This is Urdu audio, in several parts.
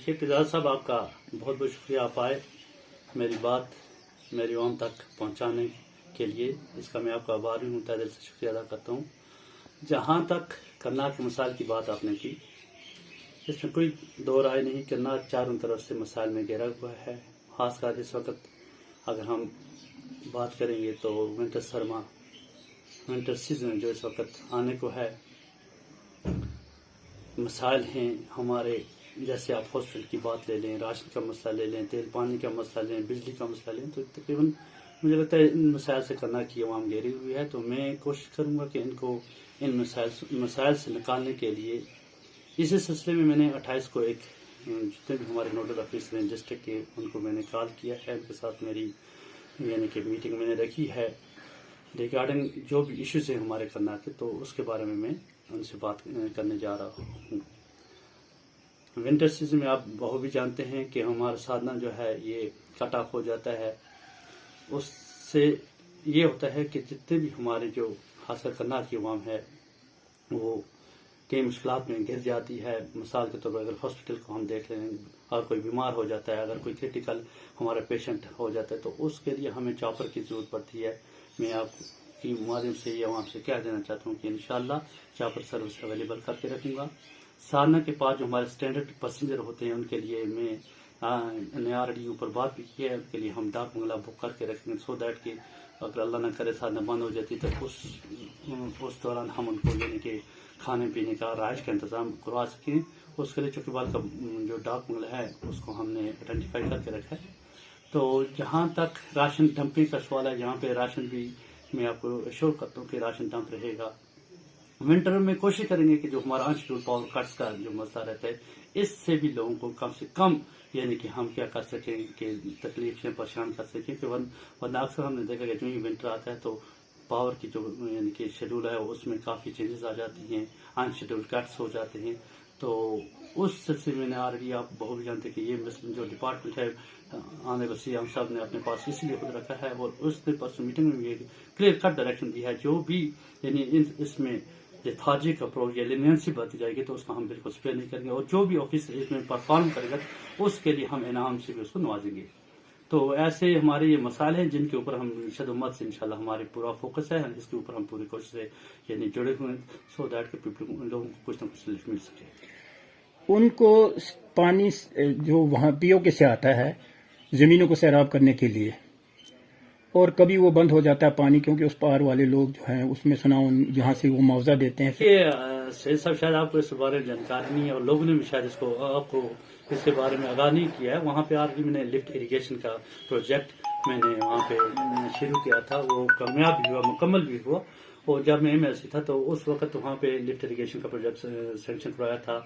دیکھیے تجارت صاحب آپ کا بہت بہت شکریہ، آپ آئے میری بات میری عوام تک پہنچانے کے لیے، اس کا میں آپ کا آباری ہوں، تہ دل سے شکریہ ادا کرتا ہوں۔ جہاں تک کرنال کے مسائل کی بات آپ نے کی، اس میں کوئی دو رائے نہیں، کرنال چاروں طرف سے مسائل میں گھرا ہوا ہے۔ خاص کر اس وقت اگر ہم بات کریں گے تو ونٹر سیزن جو اس وقت آنے کو ہے، مسائل ہیں ہمارے، جیسے آپ ہاسپٹل کی بات لے لیں، راشن کا مسئلہ لے لیں، تیل پانی کا مسئلہ لیں، بجلی کا مسئلہ لیں، تو تقریباً مجھے لگتا ہے ان مسائل سے کرنال کی عوام گھیری ہوئی ہے۔ تو میں کوشش کروں گا کہ ان کو ان مسائل سے نکالنے کے لیے اسی سلسلے میں نے 28 کو ایک جتنے بھی ہمارے نوڈل آفیسر ہیں ڈسٹرکٹ کے، ان کو میں نے کال کیا ہے، ان کے ساتھ میری یعنی کہ میٹنگ میں نے رکھی ہے ریگارڈنگ جو بھی ایشوز ہیں ہمارے کرنال کے، تو اس کے بارے میں ان سے بات کرنے جا رہا ہوں۔ ونٹر سیزن میں آپ بہت بھی جانتے ہیں کہ ہمارا سادھنا جو ہے یہ کٹ آف ہو جاتا ہے، اس سے یہ ہوتا ہے کہ جتنے بھی ہمارے جو خاص کر کرنال کی عوام ہے وہ کئی مشکلات میں گر جاتی ہے۔ مثال کے طور پر اگر ہاسپٹل کو ہم دیکھ لیں، اگر کوئی بیمار ہو جاتا ہے، اگر کوئی کریٹیکل ہمارا پیشنٹ ہو جاتا ہے، تو اس کے لیے ہمیں چاپر کی ضرورت پڑتی ہے۔ میں آپ کی مادھیم سے یہ عوام سے کہہ دینا چاہتا ہوں کہ انشاءاللہ چاپر سروس اویلیبل کر کے رکھوں گا۔ سادھنا کے پاس جو ہمارے اسٹینڈرڈ پیسنجر ہوتے ہیں ان کے لیے میں نے آلریڈی اوپر بات بھی کی ہے، ان کے لیے ہم ڈاک بنگلہ بک کر کے رکھیں گے، سو دیٹ کہ اگر اللہ نہ کرے سادھنا بند ہو جاتی تو اس دوران ہم ان کو یعنی کہ کھانے پینے کا رہائش کا انتظام کروا سکیں۔ اس کے لیے چونکہ بال کا جو ڈاک بنگلہ ہے اس کو ہم نے آئیڈینٹیفائی کر کے رکھا ہے۔ تو جہاں تک راشن ڈمپنگ کا سوال ہے، جہاں پہ راشن بھی میں آپ کو ایشور کرتا ہوں کہ راشن ڈمپ رہے گا۔ ونٹر میں کوشش کریں گے کہ جو ہمارا انشیڈول پاور کٹس کا جو مسئلہ رہتا ہے، اس سے بھی لوگوں کو کم سے کم یعنی کہ ہم کیا کر سکیں کہ تکلیف سے پریشان کر سکیں، کہ ورنہ اکثر ہم نے دیکھا کہ جو ہی ونٹر آتا ہے تو پاور کی جو یعنی کہ شیڈول ہے اس میں کافی چینجز آ جاتی ہیں، ان شیڈول کٹس ہو جاتے ہیں۔ تو اس سلسلے میں نے آلریڈی آپ بہت جانتے کہ یہ جو ڈپارٹمنٹ ہے آنے وسیع ہم صاحب نے اپنے پاس اس لیے خود رکھا ہے، اور اس نے پرسوں میٹنگ میں بھی ایک کلیئر کٹ ڈائریکشن دی ہے، جو بھی یعنی اس میں لیتھارجک اپروچ یا لینینسی برتی جائے گی تو اس کا ہم بالکل اسپیئر نہیں کریں گے، اور جو بھی آفیسر اس میں پرفارم کرے گا اس کے لیے ہم انعام سے بھی اس کو نوازیں گے۔ تو ایسے ہمارے یہ مسائل ہیں جن کے اوپر ہم شد امت سے انشاءاللہ ہمارے پورا فوکس ہے، اس کے اوپر ہم پوری کوشش سے یعنی جڑے ہوئے ہیں، سو دیٹ کہ لوگوں کو کچھ نہ کچھ ریلیف مل سکے۔ ان کو پانی جو وہاں پی او کے سے آتا ہے زمینوں کو سیراب کرنے کے لیے، اور کبھی وہ بند ہو جاتا ہے پانی، کیونکہ اس پار والے لوگ جو ہیں اس میں سنا یہاں سے وہ معاوضہ دیتے ہیں۔ سید صاحب شاید آپ کو اس بارے میں جانکاری نہیں ہے، اور لوگوں نے بھی شاید آپ کو اس کے بارے میں آگاہ نہیں کیا ہے۔ وہاں پہ آج بھی میں نے لفٹ اریگیشن کا پروجیکٹ میں نے وہاں پہ شروع کیا تھا، وہ کامیاب بھی ہوا، مکمل بھی ہوا، اور جب میں MLC تھا تو اس وقت وہاں پہ لفٹ اریگیشن کا پروجیکٹ سینکشن کروایا تھا،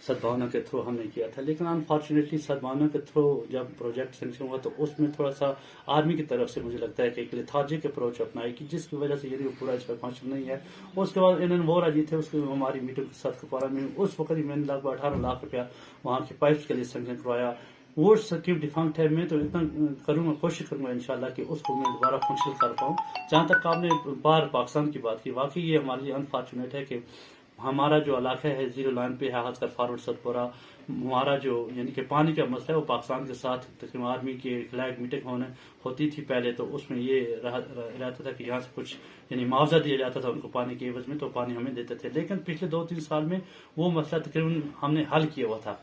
سدبھاونا کے تھرو ہم نے کیا تھا۔ لیکن انفارچونیٹلی سدبھاونا کے تھرو جب پروجیکٹ سینکشن ہوا تو اس میں تھوڑا سا آرمی کی طرف سے مجھے لگتا ہے کہ ایک لیتھارجک اپروچ اپنائی کی، جس کی وجہ سے یہ پورا اس پہ فنکشن نہیں ہے۔ اس کے بعد انہوں نے وہ راضی تھے، اس کے ہماری میٹنگ کے ساتھ کپوارہ میں اس وقت ہی میں نے لگ بھگ 18 لاکھ روپیہ وہاں کے پائپس کے لیے سینکشن کروایا۔ وہ سکیم ڈیفنکٹ ہے، میں تو اتنا کروں گا، کوشش کروں گا انشاءاللہ کہ اس کو میں دوبارہ فنکشن کر پاؤں۔ جہاں تک آپ نے بار پاکستان کی بات کی، واقعی یہ ہمارے لیے انفارچونیٹ ہے کہ ہمارا جو علاقہ ہے زیرو لائن پہ ہے، خاص کر فارورڈ ستپورہ، ہمارا جو یعنی کہ پانی کا مسئلہ ہے وہ پاکستان کے ساتھ تقریباً آرمی کی فلیگ میٹنگ ہوتی تھی پہلے، تو اس میں یہ رہتا تھا کہ یہاں سے کچھ یعنی معاوضہ دیا جاتا تھا ان کو پانی کے عوض میں، تو پانی ہمیں دیتے تھے۔ لیکن پچھلے 2-3 سال میں وہ مسئلہ تقریباً ہم نے حل کیا ہوا تھا۔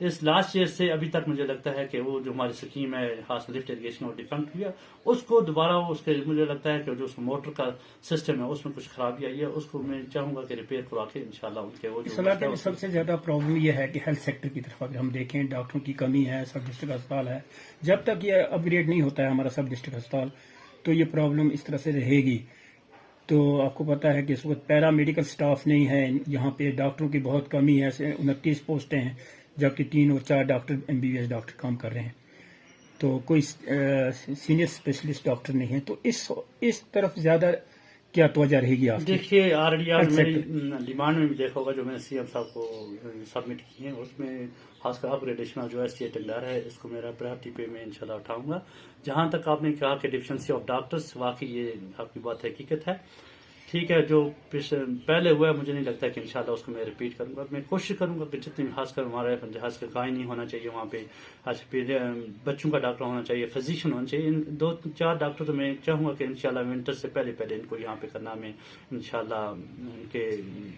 اس لاسٹ ایئر سے ابھی تک مجھے لگتا ہے کہ وہ جو ہماری سکیم ہے خاص لفٹ اریگیشن اور ڈیفنکٹ ہوا، اس کو دوبارہ اس کے مجھے لگتا ہے کہ جو اس موٹر کا سسٹم ہے اس میں کچھ خرابی آئی ہے، اس کو میں چاہوں گا کہ ریپیئر کروا کے انشاءاللہ ان کے وہ جو علاقے میں سب سے زیادہ پرابلم یہ ہے کہ ہیلتھ سیکٹر کی طرف اگر ہم دیکھیں ڈاکٹروں کی کمی ہے، سب ڈسٹرکٹ ہسپتال ہے، جب تک یہ اپ گریڈ نہیں ہوتا ہے ہمارا سب ڈسٹرکٹ ہسپتال تو یہ پرابلم اس طرح سے رہے گی۔ تو آپ کو پتا ہے کہ اس وقت پیرا میڈیکل سٹاف نہیں ہے، یہاں پہ ڈاکٹروں کی بہت کمی ہے، 29 پوسٹیں ہیں جبکہ 3 اور 4 ڈاکٹر MBBS ڈاکٹر کام کر رہے ہیں، تو کوئی سینئر اسپیشلسٹ ڈاکٹر نہیں ہے۔ تو اس طرف زیادہ کیا توجہ رہے گی آپ کی؟ دیکھیے آلریڈی آج میری ڈیمانڈ میں بھی دیکھا ہوگا جو میں نے CM صاحب کو سبمٹ کی ہیں، اس میں خاص کر اپگریڈیشن جو STA ٹنڈار ہے اس کو میرا پرائرٹی پہ میں انشاءاللہ اٹھاؤں گا۔ جہاں تک آپ نے کہا کہ ڈیفیشنسی آف ڈاکٹرز، واقعی یہ آپ کی بات حقیقت ہے ٹھیک ہے جو پہلے ہوا ہے مجھے نہیں لگتا کہ انشاءاللہ اس کو میں ریپیٹ کروں گا. میں کوشش کروں گا کہ جتنی خاص کر ہمارا جہاز کا گائے نہیں ہونا چاہیے وہاں پہ. اچھا پھر بچوں کا ڈاکٹر ہونا چاہیے, فزیشین ہونا چاہیے. 2-4 ڈاکٹر تو میں چاہوں گا کہ انشاءاللہ ونٹر سے پہلے ان کو یہاں پہ کرنا میں انشاءاللہ ان کے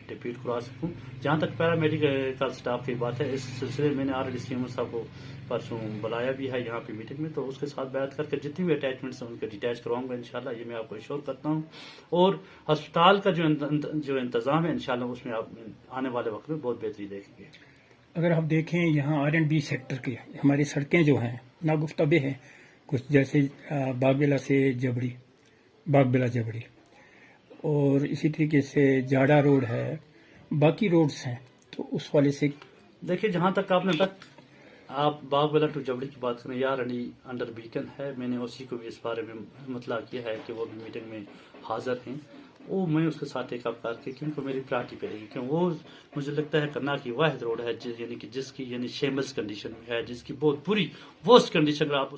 ڈپیوٹ کروا سکوں. جہاں تک پیرا میڈیکل اسٹاف کی بات ہے, اس سلسلے میں نے آلریڈی سی ایم او صاحب کو پرسوں بلایا بھی ہے یہاں پہ میٹنگ میں, تو اس کے ساتھ بات کر کے جتنی بھی اٹیچمنٹس ہیں ان کو ڈیٹیچ کرواؤں گا انشاءاللہ, یہ میں آپ کو ایشور کرتا ہوں. اور ہسپتال کا جو انتظام ہے انشاءاللہ اس میں آپ آنے والے وقت میں بہت بہتری دیکھیں گے. اگر آپ دیکھیں یہاں R&B سیکٹر کی ہماری سڑکیں جو ہیں ناگفتہ ہیں, کچھ جیسے باغ بلا سے جبڑی, باغ بلا جبڑی, اور اسی طریقے سے جاڑا روڈ ہے, باقی روڈز ہیں. تو اس والے سے دیکھیے جہاں تک آپ باغ بلا ٹو جبڑی کی بات کریں, یا رنی انڈر بیکن ہے, میں نے اسی کو بھی اس بارے میں مطلع کیا ہے کہ وہ بھی میٹنگ میں حاضر ہیں. وہ میں اس کے ساتھ ایک اپ کر کے کیونکہ میری پرائرٹی پہ رہی, کیوں وہ مجھے لگتا ہے کرنا کی واحد روڈ ہے یعنی کہ جس کی یعنی شیمس کنڈیشن میں ہے, جس کی بہت بری ورسٹ کنڈیشن. اگر آپ